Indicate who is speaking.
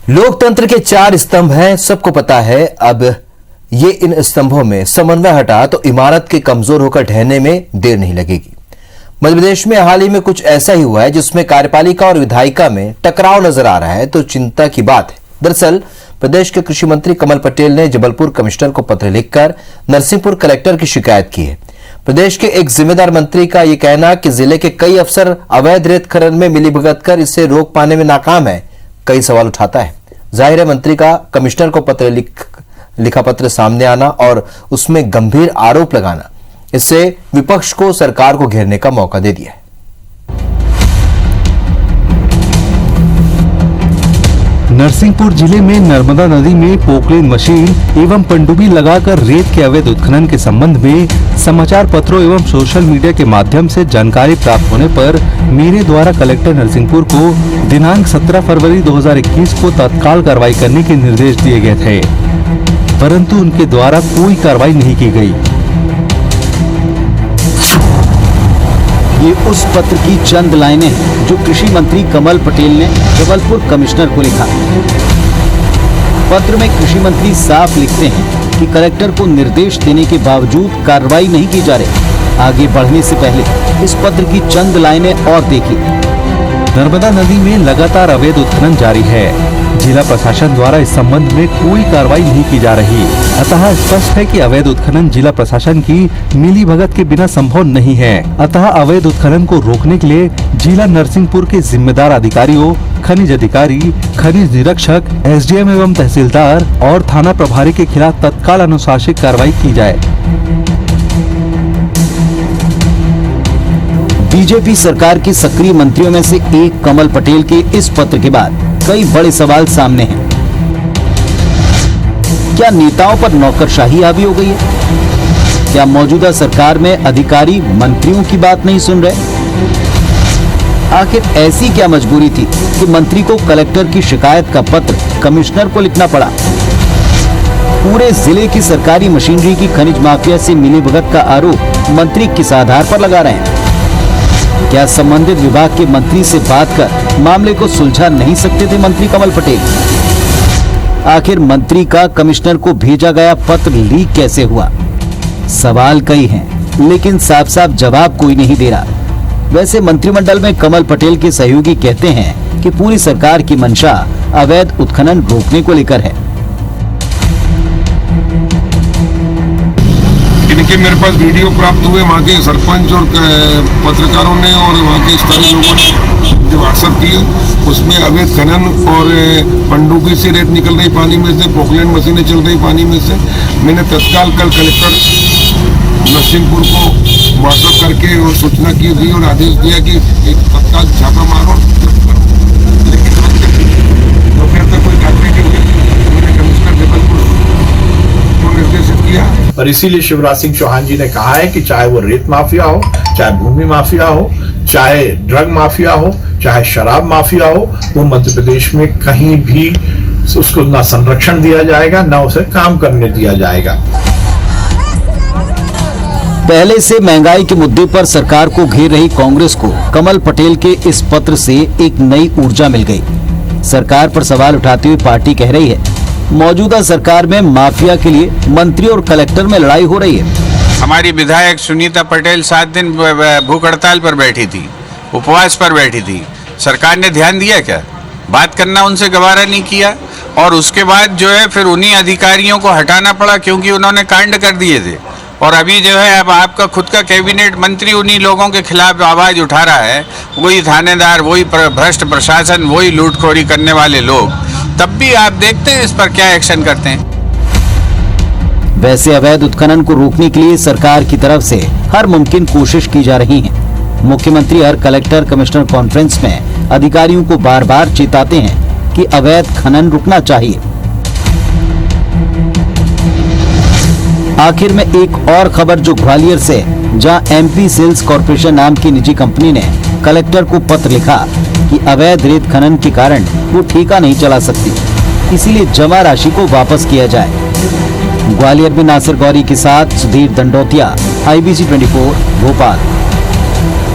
Speaker 1: लोकतंत्र के 4 स्तंभ हैं, सबको पता है। अब ये इन स्तंभों में समन्वय हटा तो इमारत के कमजोर होकर ढहने में देर नहीं लगेगी। मध्य प्रदेश में हाल ही में कुछ ऐसा ही हुआ है जिसमें कार्यपालिका और विधायिका में टकराव नजर आ रहा है, तो चिंता की बात है। दरअसल प्रदेश के कृषि मंत्री कमल पटेल ने जबलपुर कमिश्नर को पत्र लिखकर नरसिंहपुर कलेक्टर की शिकायत की है। प्रदेश के एक जिम्मेदार मंत्री का यह कहना कि जिले के कई अफसर अवैध रेत खनन में मिलीभगत कर इसे रोक पाने में नाकाम है, कई सवाल उठाता है। जाहिर है मंत्री का कमिश्नर को लिखा पत्र सामने आना और उसमें गंभीर आरोप लगाना, इससे विपक्ष को सरकार को घेरने का मौका दे दिया है।
Speaker 2: नरसिंहपुर जिले में नर्मदा नदी में पोकलेन मशीन एवं पनडुब्बी लगाकर रेत के अवैध उत्खनन के संबंध में समाचार पत्रों एवं सोशल मीडिया के माध्यम से जानकारी प्राप्त होने पर मेरे द्वारा कलेक्टर नरसिंहपुर को दिनांक 17 फरवरी 2021 को तत्काल कार्रवाई करने के निर्देश दिए गए थे, परंतु उनके द्वारा कोई कार्रवाई नहीं की गई।
Speaker 3: ये उस पत्र की चंद लाइनें हैं जो कृषि मंत्री कमल पटेल ने जबलपुर कमिश्नर को लिखा। पत्र में कृषि मंत्री साफ लिखते हैं कि कलेक्टर को निर्देश देने के बावजूद कार्रवाई नहीं की जा रही। आगे बढ़ने से पहले इस पत्र की चंद लाइनें और देखिए।
Speaker 2: नर्मदा नदी में लगातार अवैध उत्खनन जारी है। जिला प्रशासन द्वारा इस संबंध में कोई कार्रवाई नहीं की जा रही, अतः स्पष्ट है कि अवैध उत्खनन जिला प्रशासन की मिलीभगत के बिना संभव नहीं है। अतः अवैध उत्खनन को रोकने के लिए जिला नरसिंहपुर के जिम्मेदार अधिकारियों, खनिज अधिकारी, खनिज निरीक्षक, एसडीएम एवं तहसीलदार और थाना प्रभारी के खिलाफ तत्काल अनुशासनिक कार्रवाई की जाए।
Speaker 3: बीजेपी सरकार के सक्रिय मंत्रियों में से एक कमल पटेल के इस पत्र के बाद कई बड़े सवाल सामने हैं। क्या नेताओं पर नौकरशाही हावी हो गई है? क्या मौजूदा सरकार में अधिकारी मंत्रियों की बात नहीं सुन रहे? आखिर ऐसी क्या मजबूरी थी कि मंत्री को कलेक्टर की शिकायत का पत्र कमिश्नर को लिखना पड़ा? पूरे जिले की सरकारी मशीनरी की खनिज माफिया से मिलीभगत का आरोप मंत्री किस आधार पर लगा रहे हैं? क्या संबंधित विभाग के मंत्री से बात कर मामले को सुलझा नहीं सकते थे मंत्री कमल पटेल? आखिर मंत्री का कमिश्नर को भेजा गया पत्र लीक कैसे हुआ? सवाल कई हैं, लेकिन साफ साफ जवाब कोई नहीं दे रहा। वैसे मंत्रिमंडल में कमल पटेल के सहयोगी कहते हैं कि पूरी सरकार की मंशा अवैध उत्खनन रोकने को लेकर है।
Speaker 4: इनके मेरे पास वीडियो प्राप्त हुए वहाँ के सरपंच और पत्रकारों ने और वहाँ के स्थानीय लोगों ने जो व्हाट्सएप किए, उसमें अवैध खनन और पनडुब्बी से रेत निकल रही पानी में से, पोकलेन मशीनें चल रही पानी में से। मैंने तत्काल कल कलेक्टर नरसिंहपुर को व्हाट्सएप करके और सूचना की दी और आदेश दिया कि एक तत्काल छापा मारो, लेकिन दोपहर तक कोई कार्रवाई नहीं हुई। मैंने कमिश्नर जबलपुर को निर्देशित किया
Speaker 5: और इसीलिए शिवराज सिंह चौहान जी ने कहा है कि चाहे वो रेत माफिया हो, चाहे भूमि माफिया हो, चाहे ड्रग माफिया हो, चाहे शराब माफिया हो, वो मध्य प्रदेश में कहीं भी उसको ना संरक्षण दिया जाएगा, ना उसे काम करने दिया जाएगा।
Speaker 3: पहले से महंगाई के मुद्दे पर सरकार को घेर रही कांग्रेस को कमल पटेल के इस पत्र से एक नई ऊर्जा मिल गई। सरकार पर सवाल उठाते हुए पार्टी कह रही है, मौजूदा सरकार में माफिया के लिए मंत्री और कलेक्टर में लड़ाई हो रही है।
Speaker 6: हमारी विधायक सुनीता पटेल 7 दिन भूख हड़ताल पर बैठी थी, उपवास पर बैठी थी। सरकार ने ध्यान दिया क्या? बात करना उनसे गवारा नहीं किया और उसके बाद जो है फिर उन्हीं अधिकारियों को हटाना पड़ा क्योंकि उन्होंने कांड कर दिए थे। और अभी जो है अब आपका खुद का कैबिनेट मंत्री उन्हीं लोगों के खिलाफ आवाज उठा रहा है। वही थानेदार, वही भ्रष्ट प्रशासन, वही लूटखोरी करने वाले लोग। तब भी आप देखते हैं इस पर क्या एक्शन करते हैं।
Speaker 3: वैसे अवैध उत्खनन को रोकने के लिए सरकार की तरफ से हर मुमकिन कोशिश की जा रही है। मुख्यमंत्री हर कलेक्टर कमिश्नर कॉन्फ्रेंस में अधिकारियों को बार बार चेताते हैं कि अवैध खनन रुकना चाहिए। आखिर में एक और खबर जो ग्वालियर से, जहां एमपी सेल्स कॉर्पोरेशन नाम की निजी कंपनी ने कलेक्टर को पत्र लिखा कि अवैध रेत खनन के कारण वो ठेका नहीं चला सकती, इसीलिए जमा राशि को वापस किया जाए। ग्वालियर में नासिर गौरी के साथ सुधीर दंडोतिया, IBC 24 भोपाल।